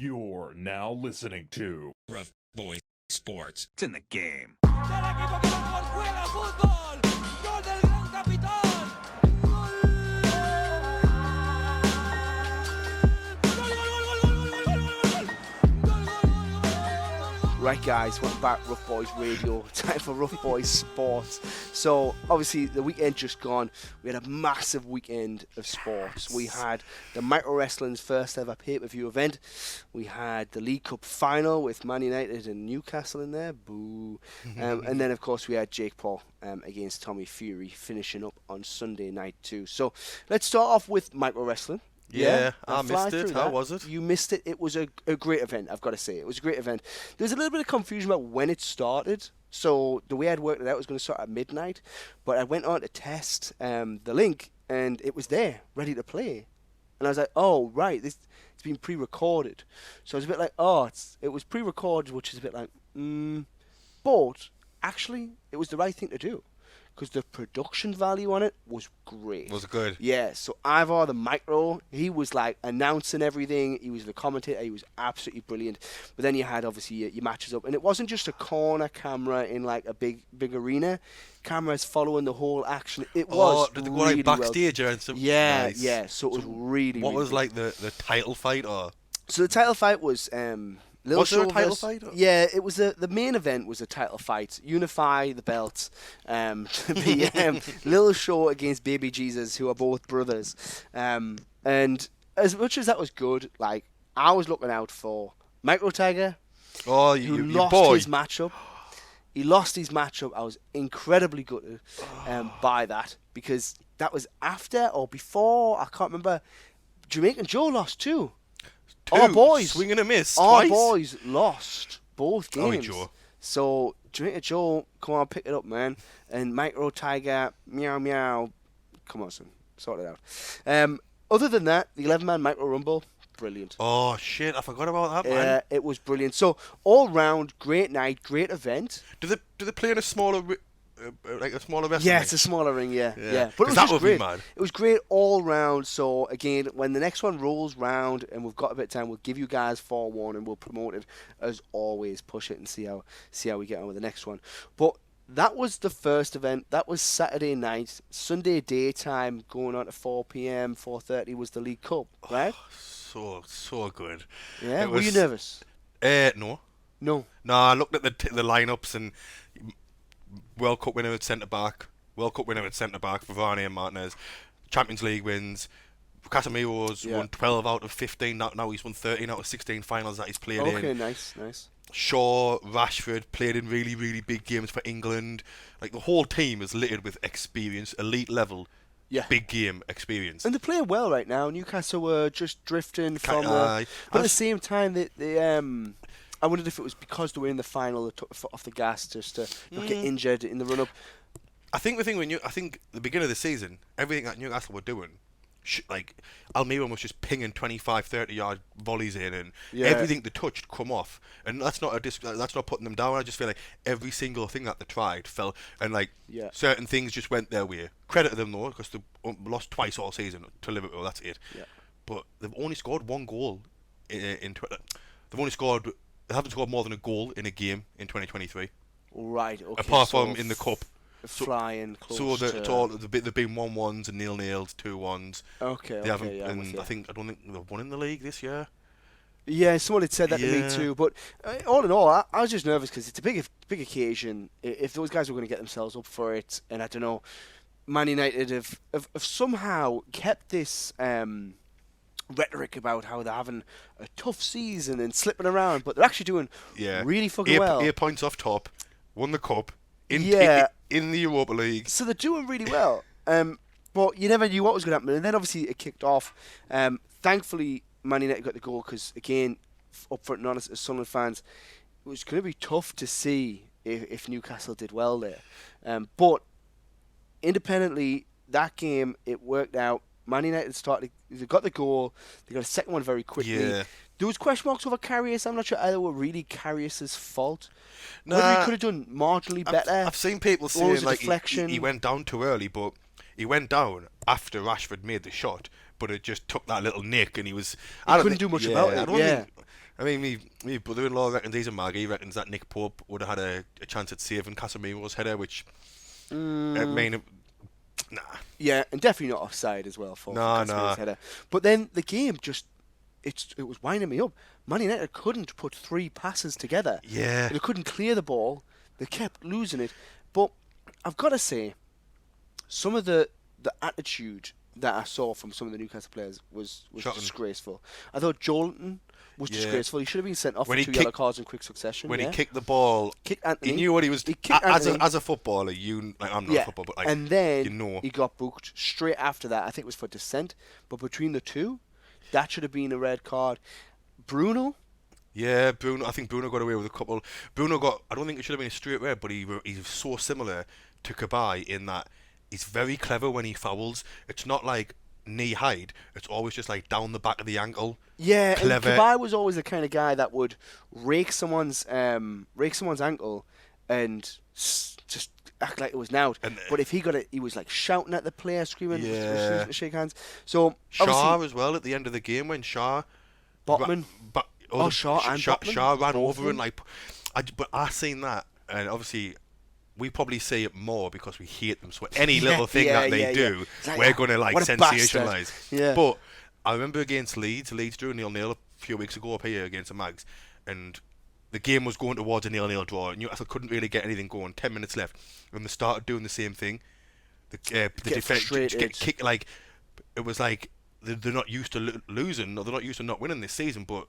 You're now listening to Rough Boyz Sports. It's in the game. Del equipo que mejor juega fútbol. Gol del gran capitán. Gol. Right, guys, welcome back, Rough Boyz Radio. Time for Rough Boyz Sports. So, obviously, the weekend just gone. We had a massive weekend of sports. We had the Micro Wrestling's first ever pay-per-view event. We had the League Cup final with Man United and Newcastle in there. Boo. And then, of course, we had Jake Paul against Tommy Fury finishing up on Sunday night too. So, let's start off with Micro Wrestling. Yeah, and I missed it. How was it? You missed it. It was a great event, I've got to say. It was a great event. There was a little bit of confusion about when it started. So the way I'd worked it out, it was going to start at midnight. But I went on to test the link, and it was there, ready to play. And I was like, oh, right, it's been pre-recorded. So I was a bit like, it was pre-recorded, which is a bit like, But actually, it was the right thing to do. Because the production value on it was great. Was it good? Yeah, so Ivor, the Micro, he was like announcing everything. He was the commentator. He was absolutely brilliant. But then you had obviously your matches up. And it wasn't just a corner camera in like a big arena. Cameras following the whole action. It was did they go really like backstage or something? Yeah, Nice. yeah. So it was really, What really was good. like the title fight or? So the title fight was... Was there a title fight? Yeah, it was the main event was a title fight. Unify the belts. Little Show against Baby Jesus, who are both brothers. And as much as that was good, like I was looking out for Micro Tiger, Oh, who you lost boy. his matchup. He lost his matchup. I was incredibly gutted by that because that was after or before, I can't remember. Jamaican Joe lost too. Our boys, swing and a miss. Our Twice. boys lost both Sorry, games. Joe. So Jamaica Joe, come on, pick it up, man. And Micro Tiger, meow meow, come on, son, sort it out. Other than that, the 11-man Micro Rumble, brilliant. Oh shit! I forgot about that, man. It was brilliant. So all round, great night, great event. Do they play in a smaller wrestling? Yeah, ring? it's a smaller ring, yeah. Yeah. But it 'Cause was that just would be great. mad. It was great all round. So again, when the next one rolls round and we've got a bit of time, we'll give you guys forewarning. We'll promote it as always. Push it and see how we get on with the next one. But that was the first event. That was Saturday night. Sunday daytime, going on to 4 p.m. 4:30 was the League Cup, right? So good. Yeah. It Were you was- nervous? No. No. No, I looked at the lineups and World Cup winner at centre back, Varane and Martinez, Champions League wins. Casemiro's won 12 out of 15. Now he's won 13 out of 16 finals that he's played in. Okay, nice. Shaw, Rashford played in really, really big games for England. Like the whole team is littered with experience, elite level, Yeah. big game experience. And they're playing well right now. Newcastle were just drifting from. Aye. But at the same time, I wondered if it was because they were in the final, they took the foot off the gas just to not get injured in the run up. I think the beginning of the season, everything that Newcastle were doing, like Almiron was just pinging 25, 30-yard volleys in, and everything they touched come off. And that's not that's not putting them down. I just feel like every single thing that they tried fell, and like certain things just went their way. Credit to them though, because they lost twice all season to Liverpool. That's it. Yeah. But they've only scored one goal They haven't scored more than a goal in a game in 2023. Right. Okay. Apart from in the cup. Flying close. So to... they've been 1-1s and 0-0s, 2-1s. Okay. They haven't, yeah, and I don't think they've won in the league this year. Yeah, someone had said that to me too. But all in all, I was just nervous because it's a big occasion. If those guys were going to get themselves up for it, and I don't know, Man United have somehow kept this rhetoric about how they're having a tough season and slipping around, but they're actually doing really fucking well. 8 points off top, won the cup in the Europa League. So they're doing really well. But you never knew what was going to happen. And then obviously it kicked off. Thankfully, Man United got the goal because, again, up front and honest, as Sunderland fans, it was going to be tough to see if Newcastle did well there. But independently, that game, it worked out. Man United they got the goal. They got a second one very quickly. Yeah. There was question marks over Karius. I'm not sure either were really Karius' fault. Nah, Whether he could have done marginally better. I've seen people was saying a like deflection. he went down too early, but he went down after Rashford made the shot. But it just took that little nick, and he couldn't do much about it. I mean, me brother-in-law reckons he's a mag. He reckons that Nick Pope would have had a chance at saving Casemiro's header, which I mean, nah. Yeah, and definitely not offside as well for Casemiro's header. But then the game just it was winding me up. Man United couldn't put 3 passes together. Yeah. They couldn't clear the ball. They kept losing it. But I've got to say, some of the attitude that I saw from some of the Newcastle players was disgraceful. I thought Jolinton was disgraceful. He should have been sent off for 2 yellow cards in quick succession. When he kicked the ball, Anthony, he knew what he was doing. As a footballer, I'm not a footballer, but and then he got booked straight after that. I think it was for dissent. But between the two, that should have been a red card. Bruno. Yeah, Bruno. I think Bruno got away with a couple. I don't think it should have been a straight red, but he's so similar to Carabao in that he's very clever when he fouls. It's not like knee hide. It's always just like down the back of the ankle. Yeah, clever. And Carabao was always the kind of guy that would rake someone's ankle and just act like it was out. But if he got it, he was like shouting at the player, screaming, shake hands. So Shaw as well at the end of the game when Shaw. Botman. Shaw ran over and but I seen that, and obviously we probably say it more because we hate them. So any little thing that they do, we're gonna sensationalise. Yeah. But I remember against Leeds drew 0-0 a few weeks ago up here against the Mags, and the game was going towards a 0-0 draw. Newcastle couldn't really get anything going. 10 minutes left, and they started doing the same thing. The defence get kicked. Like it was like they're not used to losing, or they're not used to not winning this season. But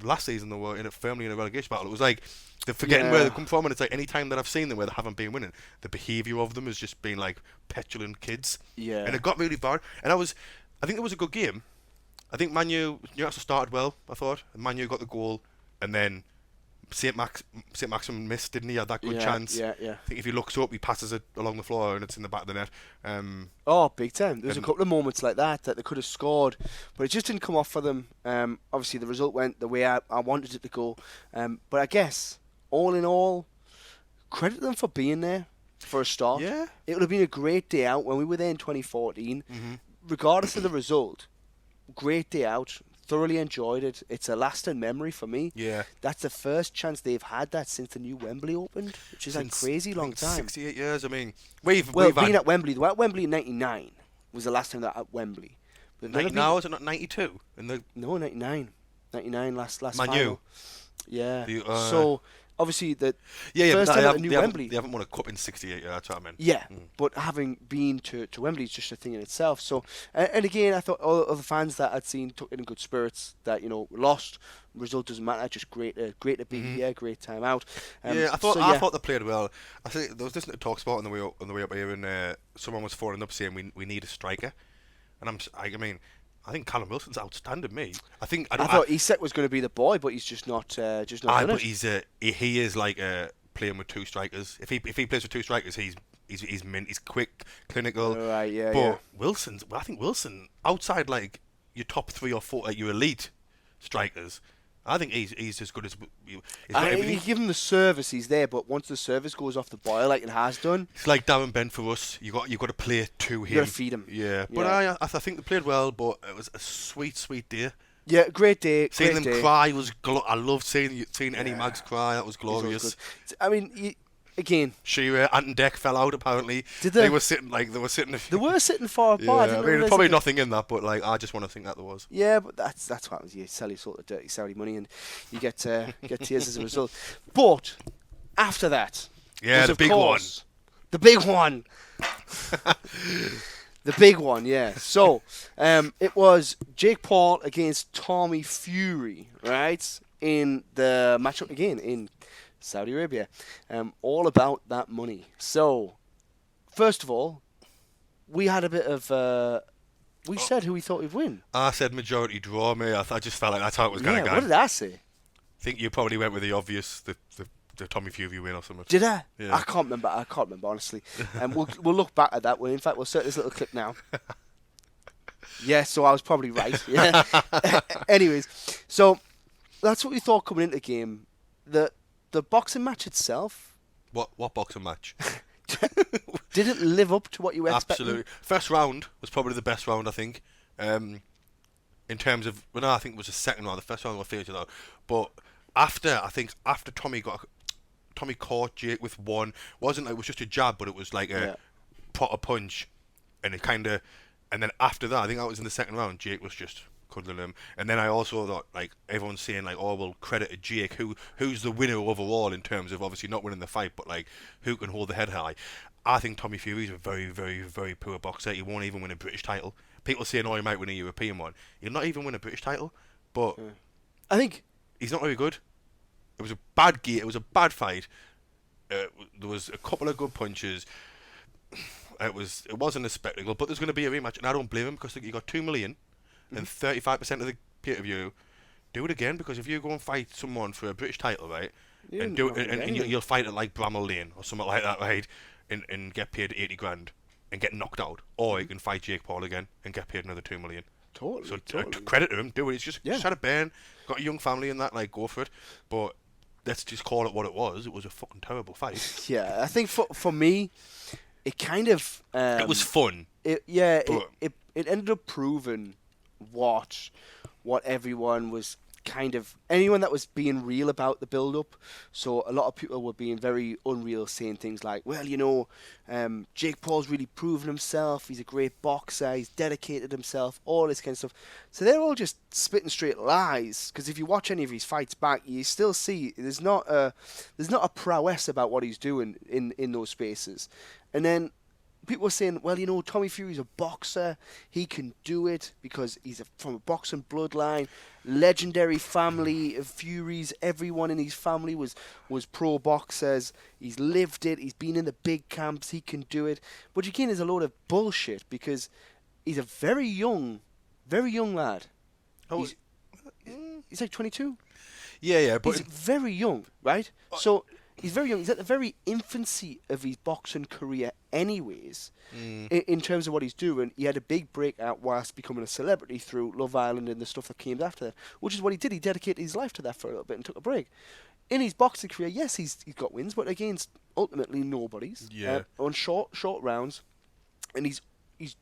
last season they were firmly in a relegation battle. It was like they're forgetting where they come from, and it's like any time that I've seen them where they haven't been winning, the behaviour of them has just been like petulant kids. Yeah. And it got really bad. And I think it was a good game. I think Newcastle started well, I thought. Manu got the goal, and then St. Maximin missed, didn't he? Had that good chance. Yeah. I think if he looks up, he passes it along the floor, and it's in the back of the net. Big time. There's a couple of moments like that they could have scored, but it just didn't come off for them. Obviously, the result went the way I wanted it to go. But I guess, all in all, credit them for being there for a start. Yeah. It would have been a great day out when we were there in 2014. Mm-hmm. Regardless of the result, great day out. Thoroughly enjoyed it. It's a lasting memory for me. Yeah. That's the first chance they've had that since the new Wembley opened, which is a crazy long time. 68 years. I mean, we've been at Wembley. They were at Wembley in 99 was the last time they were at Wembley. Now is it not 92? No, 99. 99 last Man final. U. Yeah. So obviously the first time at the new Wembley. They haven't won a cup in 68 years. That's what I mean. Yeah, but having been to Wembley is just a thing in itself. So, and again, I thought all the fans that I'd seen took it in good spirits. That lost, result doesn't matter. Just great to be here. Great time out. I thought they played well. I think there was listening to TalkSport on the way up here, and someone was phoning up saying we need a striker, and I think Callum Wilson's outstanding. I thought Isak was going to be the boy, but he's just not. But he is like playing with 2 strikers. If he plays with 2 strikers, he's mint. He's quick, clinical. Right, yeah. But I think Wilson outside like your top 3 or 4, like your elite strikers. I think he's as good as. You give him the service, he's there. But once the service goes off the boil, like it has done, it's like Darren Bent for us. You got to play to him. You got to feed him. Yeah, but I think they played well. But it was a sweet day. Yeah, great day. Seeing them cry was. I loved seeing any Mags cry. That was glorious. I mean, again, Shearer, Ant and Deck fell out apparently. Did they? They were sitting They were sitting far apart. Yeah, there's probably nothing in that, but I just want to think that there was. Yeah, but that's what happens. You sell your sort of dirty Saudi money, and you get tears as a result. But after that, the big one. The big one. The big one, yeah. So, it was Jake Paul against Tommy Fury, right? In the matchup again in Saudi Arabia. All about that money. So, first of all, we had a bit of... we said who we thought would win. I said majority draw, mate. I just felt like that's how it was going to go. What did I say? I think you probably went with the obvious, the Tommy Fury win or something. Did I? Yeah. I can't remember, honestly. We'll look back at that. In fact, we'll set this little clip now. Yeah, so I was probably right. Yeah. Anyways, so that's what we thought coming into the game. The boxing match itself. What boxing match? Didn't live up to what you were expecting. Absolutely. First round was probably the best round, I think. in terms of, well, no, I think it was the second round. The first round was failure though. But after Tommy caught Jake with one, wasn't like, it was just a jab, but it was like a proper punch, and and then after that, I think that was in the second round. Jake was just cuddling him, and then I also thought, like, everyone's saying like, oh, well, credit to Jake, who's the winner overall in terms of obviously not winning the fight, but like who can hold the head high. I think Tommy Fury's a very, very, very poor boxer. He won't even win a British title. People saying, oh, he might win a European one. He'll not even win a British title, but I think he's not very good. It was a bad gear. It was a bad fight. There was a couple of good punches. It wasn't a spectacle, but there's going to be a rematch, and I don't blame him because you got 2 million and 35% of the pay-per-view. Do it again, because if you go and fight someone for a British title, right, and you'll fight at like Bramall Lane or something like that, right, and get paid 80 grand and get knocked out, or you can fight Jake Paul again and get paid another 2 million. Totally. So credit to him, do it. It's just had a burn, got a young family and that, like, go for it. But let's just call it what it was. It was a fucking terrible fight. Yeah, I think for me, it kind of it was fun. It ended up proving what everyone was kind of, anyone that was being real about the build-up. So a lot of people were being very unreal, saying things like, well, Jake Paul's really proven himself, he's a great boxer, he's dedicated himself, all this kind of stuff. So they're all just spitting straight lies, because if you watch any of his fights back, you still see there's not a prowess about what he's doing in those spaces. And then people were saying, well, Tommy Fury's a boxer, he can do it because he's from a boxing bloodline, legendary family of Furies, everyone in his family was pro boxers, he's lived it, he's been in the big camps, he can do it. But again, there's a load of bullshit, because he's a very young lad. He's like 22. Yeah, but he's very young, right? So he's very young. He's at the very infancy of his boxing career anyways, in terms of what he's doing. He had a big breakout whilst becoming a celebrity through Love Island and the stuff that came after that, which is what he did. He dedicated his life to that for a little bit and took a break. In his boxing career, yes, he's got wins, but against ultimately nobodies. On short rounds. And he's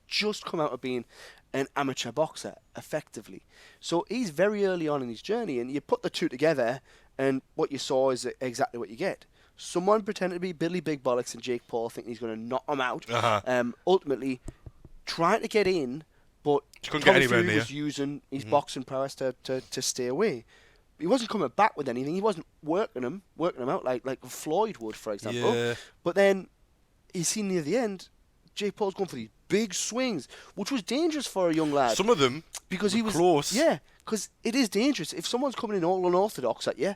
just come out of being an amateur boxer, effectively. So he's very early on in his journey, and you put the two together, and what you saw is exactly what you get. Someone pretending to be Billy Big Bollocks and Jake Paul thinking he's going to knock him out. Ultimately, trying to get in, but Tommy Fury was using his boxing prowess to stay away. He wasn't coming back with anything. He wasn't working him out like Floyd would, for example. Yeah. But then, you see near the end, Jake Paul's going for these big swings, which was dangerous for a young lad. Some of them, because he was close. Yeah, because it is dangerous. If someone's coming in all unorthodox at you,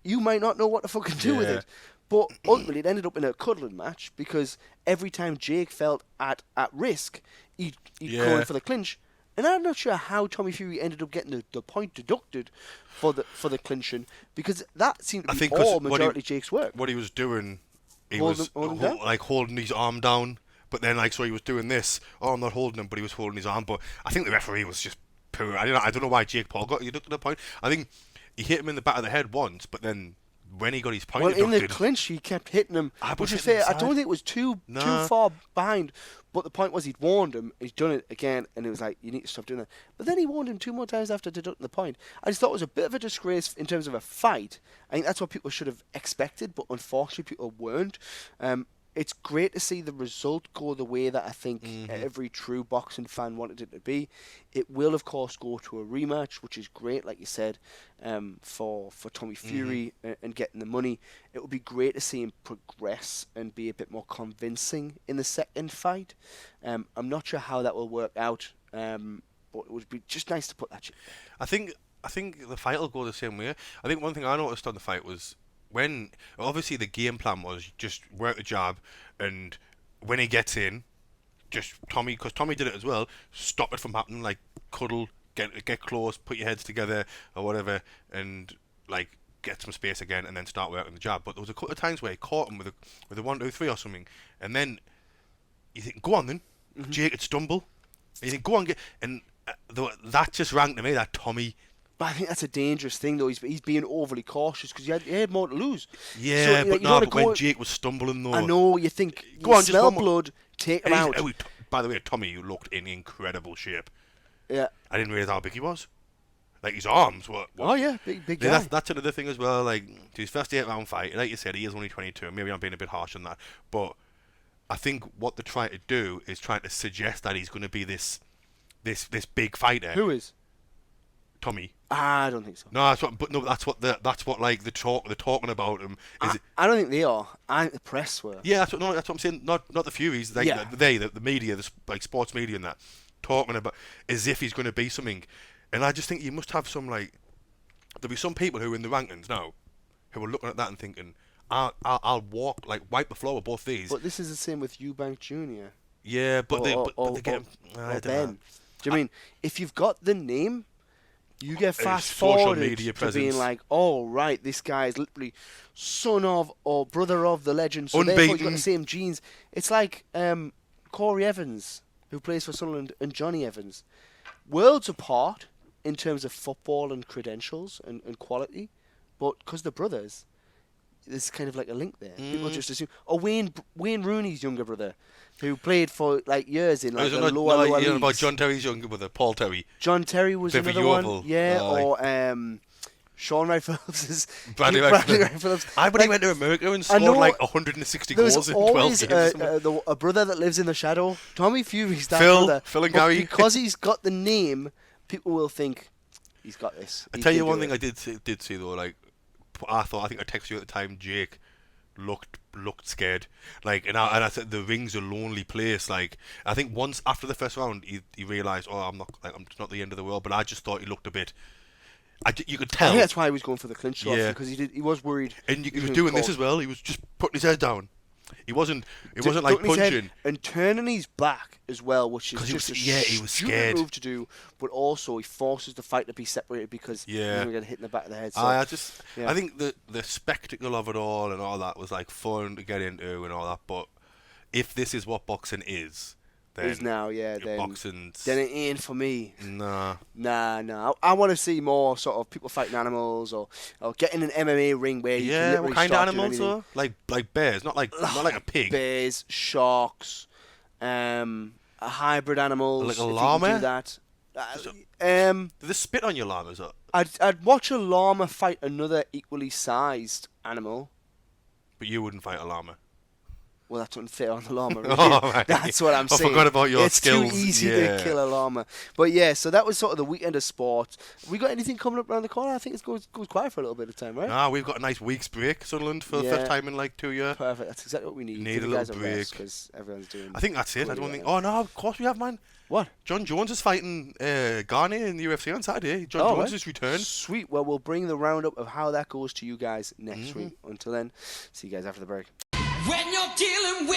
you might not know what to fucking do with it. But ultimately, it ended up in a cuddling match, because every time Jake felt at risk, he'd go in for the clinch. And I'm not sure how Tommy Fury ended up getting the point deducted for the clinching, because that seemed to be all majority Jake's work. What he was doing, he was holding his arm down. But then, so he was doing this. Oh, I'm not holding him, but he was holding his arm. But I think the referee was just poor. I don't know why Jake Paul got deducted to the point. I think he hit him in the back of the head once, but then when he got his point deducted... in the clinch, he kept hitting him. Which is fair. I don't think it was too far behind. But the point was, he'd warned him. He'd done it again, and it was like, you need to stop doing that. But then he warned him 2 more times after deducting the point. I just thought it was a bit of a disgrace in terms of a fight. I think that's what people should have expected, but unfortunately people weren't. It's great to see the result go the way that I think every true boxing fan wanted it to be. It will, of course, go to a rematch, which is great, like you said, for Tommy Fury and getting the money. It would be great to see him progress and be a bit more convincing in the second fight. I'm not sure how that will work out, but it would be just nice to put that shit there. I think the fight will go the same way. I think one thing I noticed on the fight was, when obviously the game plan was just work the jab, and when he gets in, just Tommy, because Tommy did it as well, stop it from happening, like cuddle, get close, put your heads together or whatever, and like get some space again, and then start working the jab. But there was a couple of times where he caught him with a 1, 2, 3 or something, and then you think, go on then, Jake could stumble, and you think, go on, and that just rang to me, that Tommy. But I think that's a dangerous thing, though. He's being overly cautious, because he had more to lose. Yeah, so, but when Jake was stumbling, though... I know, you think, go on, smell blood, take him out. By the way, Tommy, you looked in incredible shape. Yeah. I didn't realise how big he was. Like, his arms were... Oh, yeah, big guy. That's another thing as well. Like, to his first 8-round fight, like you said, he is only 22. Maybe I'm being a bit harsh on that. But I think what they're trying to do is trying to suggest that he's going to be this big fighter. Who is? Tommy. I don't think so. No, that's what they're talking about him. I don't think they are. I think the press were. Yeah, that's what I'm saying. Not the Furies. Like, Yeah. the media, like sports media and that, talking about as if he's going to be something. And I just think you must have some, like, there'll be some people who are in the rankings now who are looking at that and thinking, I'll walk, like, wipe the floor with both these. But this is the same with Eubank Jr. Yeah, but they're getting... or I don't Ben. know. Do you mean, if you've got the name, you get fast social forwarded media to presence. being like, oh, right, this guy is literally son of or brother of the legend, so therefore he's got Unbeaten. the same genes. It's like Corey Evans, who plays for Sunderland, and Johnny Evans. Worlds apart in terms of football and credentials and quality, but because they're brothers, there's kind of like a link there. People just assume. Or Wayne Rooney's younger brother, who played for like years in like the lower you know leagues. about John Terry's younger brother, Paul Terry. John Terry was Played for another one. Yeovil. Yeah, Aye. or Sean Wright Phillips. Bradley Wright Phillips. But he went to America and scored like 160 There's goals in 12 always games. a brother that lives in the shadow. Tommy Fury's that Phil brother. and But Gary. because he's got the name, people will think he's got this. I He tell you can one do thing it. I did see though, like I think I texted you at the time. Jake looked scared, like, and I said the ring's a lonely place. Like, I think once after the first round, he realised, oh, it's not the end of the world. But I just thought he looked a bit. You could I tell. think that's why he was going for the clinch off, Yeah. because he was worried. And he was gonna doing be this caught. as well. He was just putting his head down. It wasn't like Ducking his head punching. and turning his back as well, which is 'Cause he just was- a yeah, he was stupid scared. move to do. But also, he forces the fight to be separated because he's Yeah. going to get hit in the back of the head. So, I yeah. think the spectacle of it all and all that was like fun to get into and all that. But if this is what boxing is, then is now, yeah, boxing's then it ain't for me. nah. Nah. I want to see more sort of people fighting animals or getting an MMA ring where you can Yeah, literally what kind of start doing animals anything. though? Like bears, not like a pig. Bears, sharks, a hybrid animals. Like a if you can llama? do that. Do they spit on your llamas? Or? I'd watch a llama fight another equally sized animal. But you wouldn't fight a llama. Well, that's unfair on the llama. Really. Oh, right. That's what I'm I saying. forgot about your it's skills. too easy Yeah. to kill a llama. But yeah, so that was sort of the weekend of sport. We got anything coming up around the corner? I think it goes quiet for a little bit of time, right? We've got a nice week's break, Sunderland, for the Yeah. first time in like 2 years. Perfect. That's exactly what we need. Need Give a the guys little rest break. because everyone's doing. I think that's it. I don't really think. well. Oh no, of course we have, man. What? John Jones is fighting Garnier in the UFC on Saturday. John Oh, Jones right. has returned. Sweet. Well, we'll bring the roundup of how that goes to you guys next Mm-hmm. week. Until then, see you guys after the break. When you're dealing